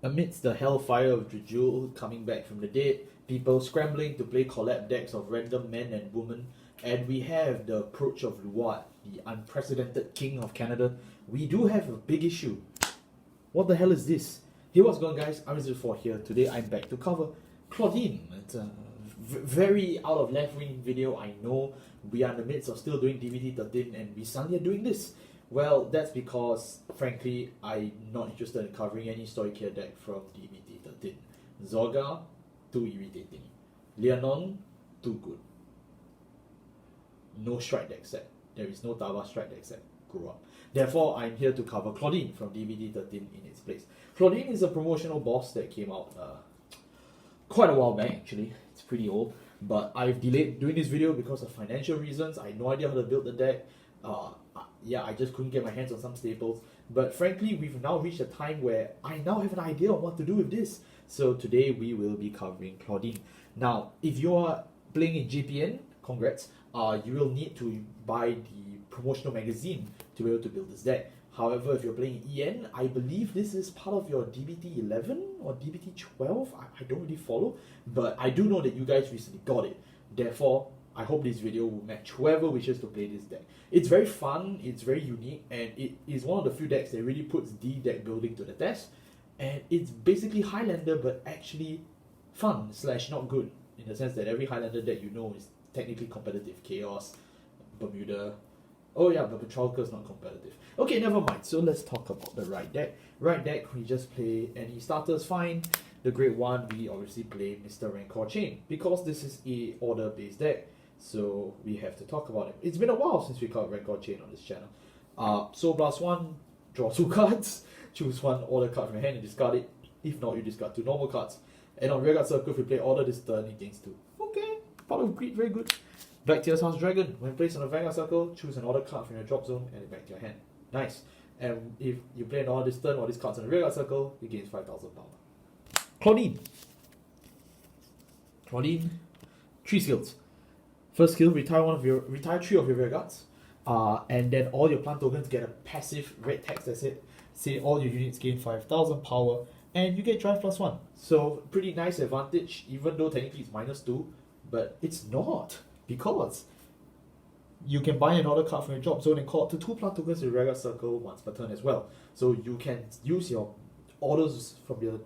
Amidst the hellfire of Jejul coming back from the dead, people scrambling to play collab decks of random men and women, and we have the approach of Luat, the unprecedented king of Canada, we do have a big issue. What the hell is this? Hey, what's going on, guys? I'm Mr. here. Today I'm back to cover Claudine. It's a very out of left wing video. I know we are in the midst of still doing DVD 13 and we suddenly are doing this. Well, that's because, frankly, I'm not interested in covering any Stoicheia deck from DVD 13. Zorga, too irritating. Leonon, too good. No strike deck set. There is no Tava strike deck set. Grow up. Therefore, I'm here to cover Claudine from DVD 13 in its place. Claudine is a promotional boss that came out quite a while back, actually. It's pretty old. But I've delayed doing this video because of financial reasons. I had no idea how to build the deck. Yeah, I just couldn't get my hands on some staples. But frankly, we've now reached a time where I now have an idea on what to do with this. So today we will be covering Claudine. Now, if you are playing in JPN, congrats. You will need to buy the promotional magazine to be able to build this deck. However, if you're playing EN, I believe this is part of your DBT 11 or DBT 12. I don't really follow, but I do know that you guys recently got it. Therefore, I hope this video will match whoever wishes to play this deck. It's very fun, it's very unique, and it is one of the few decks that really puts the deck building to the test. And it's basically Highlander, but actually fun / not good, in the sense that every Highlander deck you know is technically competitive. Chaos, Bermuda. Oh yeah, but Petrolka is not competitive. Okay, never mind. So let's talk about the right deck. Right deck, we just play any starters, fine. The great one, we obviously play Mr. Rancor Chain, because this is a order-based deck. So we have to talk about it. It's been a while since we covered Rancor Chain on this channel. Soul Blast 1, draw 2 cards, choose one order card from your hand and discard it. If not, you discard 2 normal cards. And on Rearguard Circle, if you play order this turn, it gains 2. Okay, Power of Greed, very good. Back to your House Dragon. When placed on the Vanguard Circle, choose an order card from your drop zone and it back to your hand. Nice. And if you play an order this turn or this card's on the Rearguard Circle, it gains 5,000 power. Claudine. Claudine, 3 skills. First skill, retire 3 of your rear guards, and then all your plant tokens get a passive red text that's it. Say all your units gain 5,000 power, and you get drive +1. So pretty nice advantage, even though technically it's -2, but it's not, because you can buy another card from your drop zone and call it to 2 plant tokens in your rear guard circle once per turn as well. So you can use your orders from your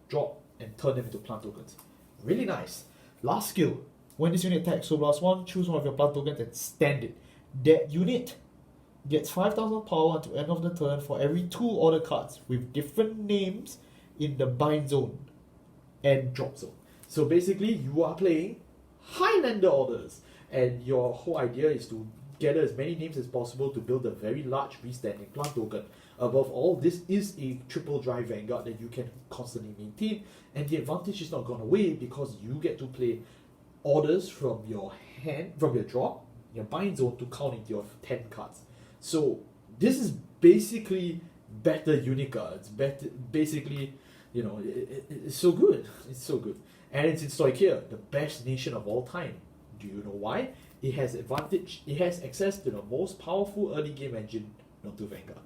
drop and turn them into plant tokens. Really nice. Last skill. When this unit attacks Soul Blast 1, choose one of your plant tokens and stand it. That unit gets 5,000 power until end of the turn for every 2 order cards with different names in the bind zone and drop zone. So basically, you are playing Highlander orders, and your whole idea is to gather as many names as possible to build a very large freestanding plant token. Above all, this is a triple drive Vanguard that you can constantly maintain, and the advantage is not gone away because you get to play orders from your hand, from your drop, your bind zone to count into your 10 cards. So this is basically better Unica. It's better, basically, you know, it's so good. It's so good. And it's in Stoicheia, the best nation of all time. Do you know why? It has advantage. It has access to the most powerful early game engine, not to Vanguard.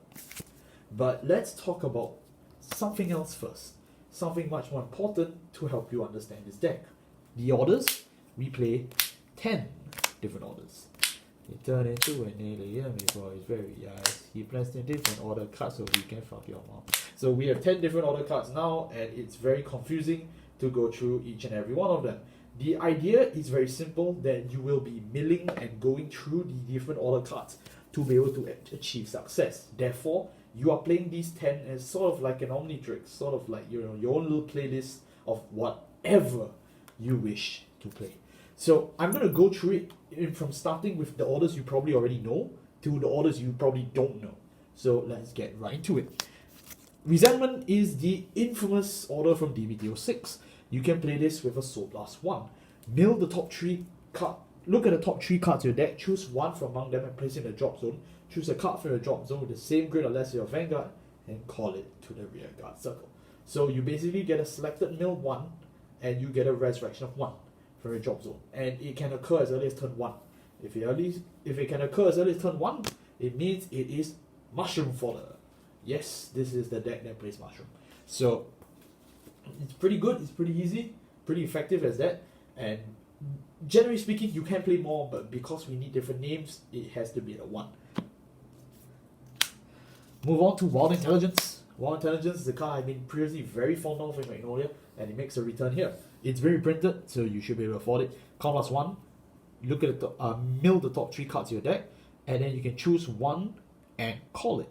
But let's talk about something else first. Something much more important to help you understand this deck. The orders. We play 10 different orders. He turned into an alien before his very eyes. He placed in different order cards so he can fuck your mom. So we have 10 different order cards now, and it's very confusing to go through each and every one of them. The idea is very simple, that you will be milling and going through the different order cards to be able to achieve success. Therefore, you are playing these 10 as sort of like an Omnitrix, sort of like, you know, your own little playlist of whatever you wish to play. So I'm going to go through it from starting with the orders you probably already know to the orders you probably don't know. So let's get right into it. Resentment is the infamous order from DBT06. You can play this with a Soul Blast 1. Mill the top 3 card. Look at the top 3 cards of your deck, choose one from among them and place it in the drop zone. Choose a card from your drop zone with the same grade or less as your Vanguard and call it to the rear guard circle. So you basically get a selected mill 1 and you get a resurrection of 1. From your drop zone, and it can occur as early as turn 1. If it can occur as early as turn 1, it means it is Mushroom Fodder. Yes, this is the deck that plays Mushroom. So It's pretty good, it's pretty easy, pretty effective as that, and generally speaking, you can play more, but because we need different names, it has to be the one. Move on to Wild Intelligence. Wild Intelligence is a card I've been previously very fond of in Magnolia, and it makes a return here. It's very printed, so you should be able to afford it. Count plus one, look at the mill the top 3 cards of your deck, and then you can choose one and call it.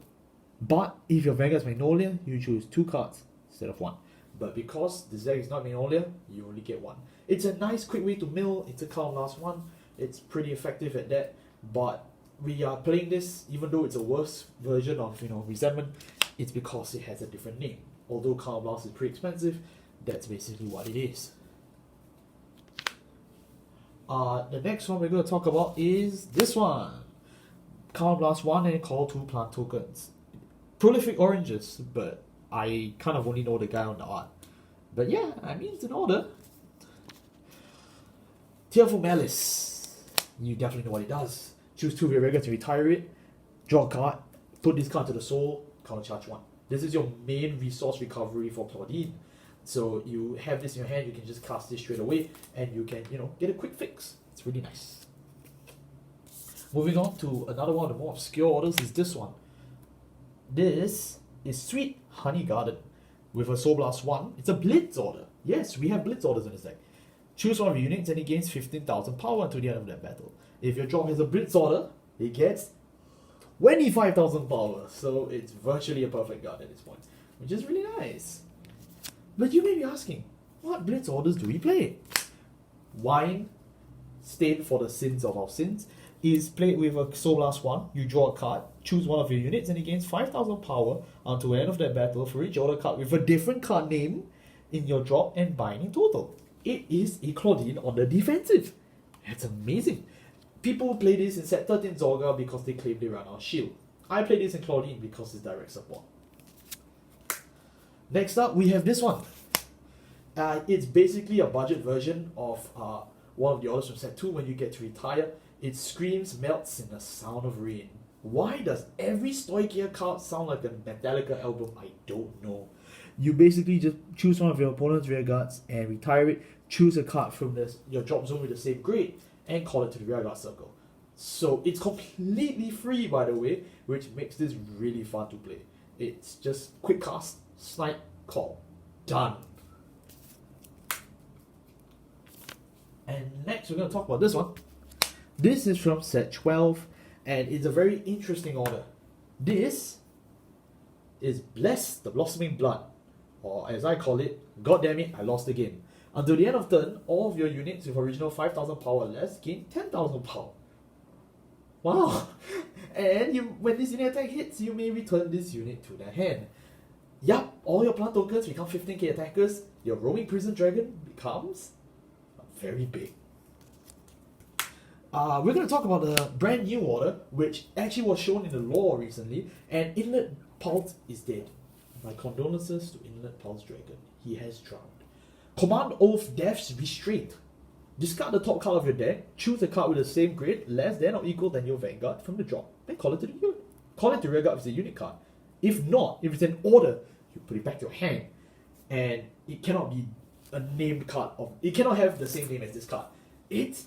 But if your Vanguard's Magnolia, you choose 2 cards instead of 1. But because this deck is not Magnolia, you only get 1. It's a nice quick way to mill, it's a count last 1, it's pretty effective at that, but we are playing this, even though it's a worse version of Resentment, it's because it has a different name. Although Count Blast is pretty expensive, that's basically what it is. The next one we're going to talk about is this one. Count Blast 1 and call 2 plant tokens. Prolific Oranges, but I kind of only know the guy on the art. But yeah, I mean, it's an order. Tearful Malice. You definitely know what it does. Choose 2 of your regulars to retire it. Draw a card. Put this card to the soul. Countercharge 1. This is your main resource recovery for Claudine. So you have this in your hand, you can just cast this straight away, and you can, get a quick fix. It's really nice. Moving on to another one of the more obscure orders is this one. This is Sweet Honey Garden with a Soul Blast 1. It's a Blitz order. Yes, we have Blitz orders in this deck. Choose one of your units and it gains 15,000 power until the end of that battle. If your drop has a Blitz order, it gets 25,000 power. So it's virtually a perfect guard at this point, which is really nice. But you may be asking, what Blitz orders do we play? Wine, Stain for the Sins of Our Sins, is played with a Soul Blast 1. You draw a card, choose one of your units, and it gains 5,000 power until the end of that battle for each order card with a different card name in your drop and bind in total. It is a Claudine on the defensive. That's amazing. People play this in set 13 Zorga because they claim they run out of shield. I play this in Claudine because it's direct support. Next up, we have this one. It's basically a budget version of one of the orders from set 2 when you get to retire. It screams, melts in the sound of rain. Why does every Stoicheia card sound like a Metallica album? I don't know. You basically just choose one of your opponent's rear guards and retire it. Choose a card from your drop zone with the same grade and call it to the rear guard circle. So it's completely free, by the way, which makes this really fun to play. It's just quick cast, snipe, call. Done. And next we're going to talk about this one. This is from set 12 and it's a very interesting order. This is Bless the Blossoming Blood, or as I call it, God damn it, I lost the game. Until the end of turn, all of your units with original 5,000 power or less gain 10,000 power. Wow! And when this unit attack hits, you may return this unit to their hand. Yup, all your plant tokens become 15k attackers. Your roaming prison dragon becomes very big. We're going to talk about a brand new order, which actually was shown in the lore recently, and Inlet Pulse is dead. My condolences to Inlet Pulse Dragon. He has drowned. Command Oath Death's Restraint. Discard the top card of your deck, choose a card with the same grade, less than or equal than your Vanguard from the drop, then call it to the unit. Call it to rear guard if it's a unit card. If not, if it's an order, you put it back to your hand, and it cannot be a named card. It cannot have the same name as this card. It's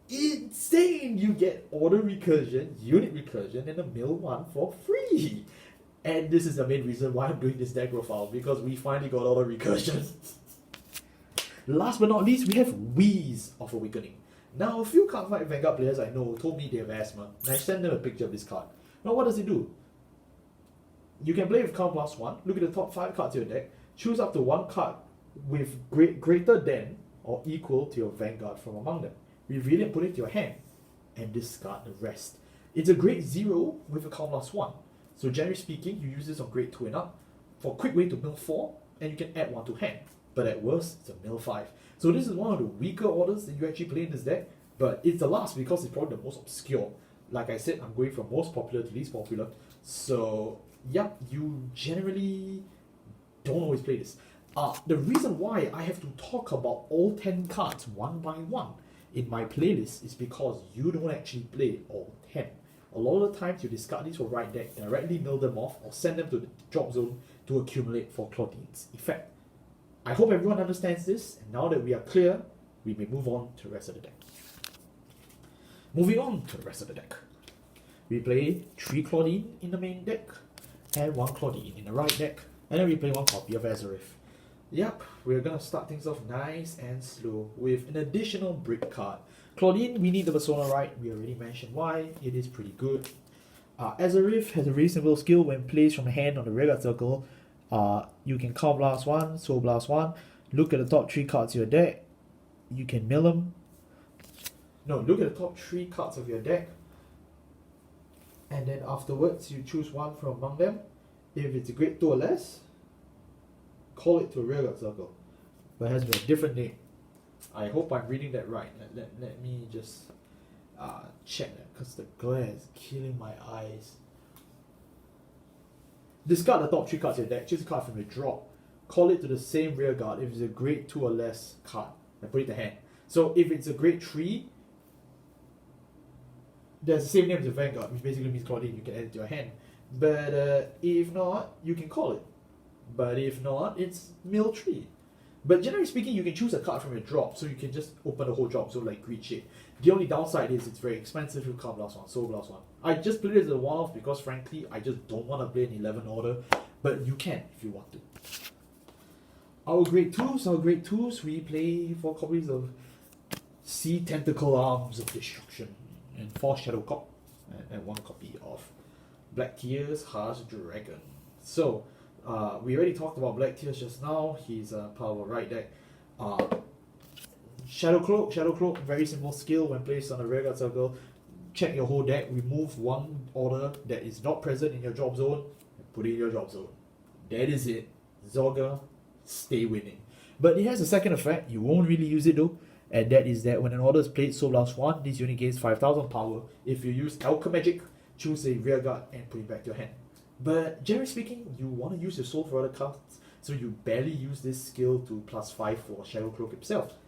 insane! You get order recursion, unit recursion, and a mill one for free. And this is the main reason why I'm doing this deck profile, because we finally got order recursion. Last but not least, we have Wheeze of Awakening. Now, a few Cardfight Vanguard players I know told me they have asthma, and I sent them a picture of this card. Now, what does it do? You can play with Count Plus 1, look at the top 5 cards of your deck, choose up to one card with greater than or equal to your Vanguard from among them. Reveal it, put it to your hand, and discard the rest. It's a grade 0 with a Count Plus 1. So generally speaking, you use this on grade 2 and up for a quick way to mill 4, and you can add 1 to hand. But at worst, it's a mill 5. So this is one of the weaker orders that you actually play in this deck, but it's the last because it's probably the most obscure. Like I said, I'm going from most popular to least popular. So, yep, you generally don't always play this. The reason why I have to talk about all 10 cards one by one in my playlist is because you don't actually play all 10. A lot of the times you discard these for right deck, directly mill them off, or send them to the drop zone to accumulate for Claudine's effect. I hope everyone understands this, and now that we are clear, we may move on to the rest of the deck. Moving on to the rest of the deck. We play 3 Claudine in the main deck, and 1 Claudine in the right deck, and then we play 1 copy of Azarith. Yep, we're gonna start things off nice and slow with an additional brick card. Claudine, we need the Persona right, we already mentioned why, it is pretty good. Azarith has a very simple skill. When placed from hand on the rearguard circle, you can Counter Blast 1, Soul Blast 1, look at the top 3 cards of your deck, you can mill them. No, look at the top 3 cards of your deck, and then afterwards you choose one from among them. If it's a grade 2 or less, call it to a rearguard circle, but it has a different name. I hope I'm reading that right. Let me just check that, because the glare is killing my eyes. Discard the top 3 cards of your deck, choose a card from your drop, call it to the same rearguard if it's a grade 2 or less card, and put it to hand. So if it's a grade 3, there's the same name as the Vanguard, which basically means Claudine, you can add it to your hand. But if not, you can call it. But if not, it's mill 3. But generally speaking, you can choose a card from your drop, so you can just open the whole drop, so like Greed Shade. The only downside is it's very expensive. You can't blast 1, Soul Blast 1. I just played it as a one-off because frankly, I just don't want to play an 11 order, but you can if you want to. Our grade 2s, we play 4 copies of Sea Tentacle Arms of Destruction, and 4 Shadow Cop, and 1 copy of Black Tears, Harsh Dragon. So, we already talked about Black Tears just now. He's part of a right deck. Shadow Cloak, very simple skill. When placed on a rearguard circle, check your whole deck, remove 1 order that is not present in your drop zone, and put it in your drop zone. That is it. Zorga, stay winning. But it has a second effect, you won't really use it though, and that is that when an order is played Soul Blast 1, this unit gains 5000 power. If you use Alchemagic, choose a rearguard and put it back to your hand. But generally speaking, you want to use your soul for other cards, so you barely use this skill to +5 for Shadow Cloak itself.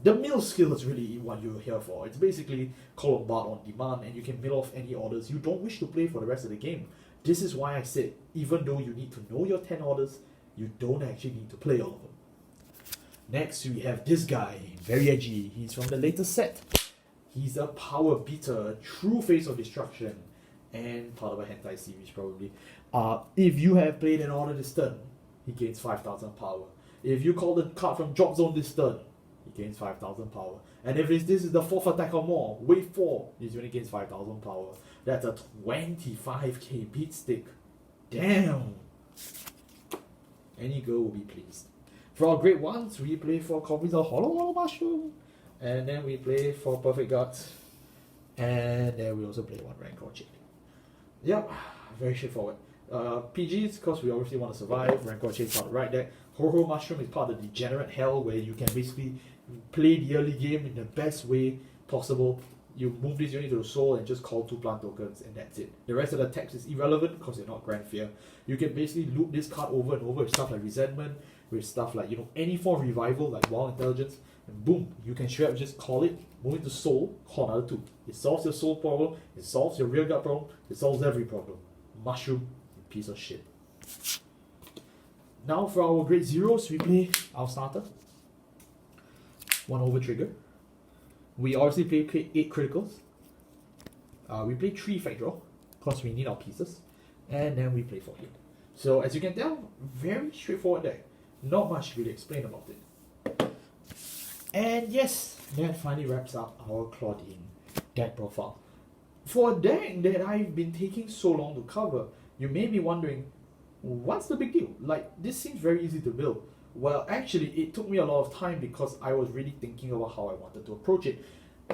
The mill skill is really what you're here for. It's basically Call of Bard on demand, and you can mill off any orders you don't wish to play for the rest of the game. This is why I said, even though you need to know your 10 orders, you don't actually need to play all of them. Next, we have this guy, very edgy. He's from the latest set. He's a power beater, true face of destruction, and part of a hentai series probably. If you have played an order this turn, he gains 5000 power. If you call the card from drop zone this turn, he gains 5000 power. And if this is the 4th attack or more, wave 4, this unit gains 5000 power. That's a 25k beat stick. Damn! Any girl will be pleased. For our grade 1s, we play 4 copies of Hollow Mushroom, and then we play 4 Perfect Guards, and then we also play 1 Rancor Chain. Yep, very straightforward. PGs, because we obviously want to survive. Rancor Chain is part of the right deck. Hollow Mushroom is part of the Degenerate Hell, where you can basically play the early game in the best way possible. You move this unit to the soul and just call 2 plant tokens, and that's it. The rest of the text is irrelevant because they're not Grand Fear. You can basically loop this card over and over with stuff like Resentment, with stuff like, any form of revival like Wild Intelligence, and boom, you can straight up just call it, move into soul, call another 2. It solves your soul problem, it solves your rearguard problem, it solves every problem. Mushroom, you piece of shit. Now for our grade 0s, we play our starter. 1 over trigger. We obviously play 8 criticals. We play 3 effect draw, because we need our pieces. And then we play 4 hit. So as you can tell, very straightforward deck. Not much really explain about it. And yes, that finally wraps up our Claudine deck profile. For a deck that I've been taking so long to cover, you may be wondering, what's the big deal? Like, this seems very easy to build. Well, actually, it took me a lot of time because I was really thinking about how I wanted to approach it.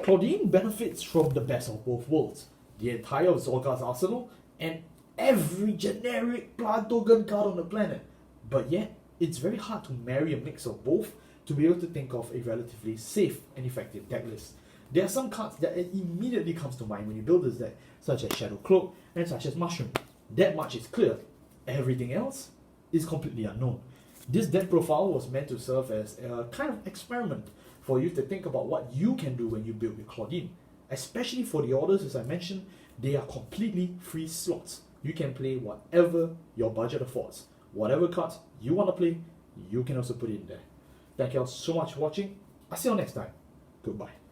Claudine benefits from the best of both worlds. The entire Zorga's arsenal, and every generic plant token card on the planet. But yet, it's very hard to marry a mix of both to be able to think of a relatively safe and effective deck list. There are some cards that immediately comes to mind when you build this deck, such as Shadow Cloak and such as Mushroom. That much is clear. Everything else is completely unknown. This deck profile was meant to serve as a kind of experiment for you to think about what you can do when you build with Claudine. Especially for the orders, as I mentioned, they are completely free slots. You can play whatever your budget affords. Whatever cards you want to play, you can also put it in there. Thank you all so much for watching. I'll see you all next time. Goodbye.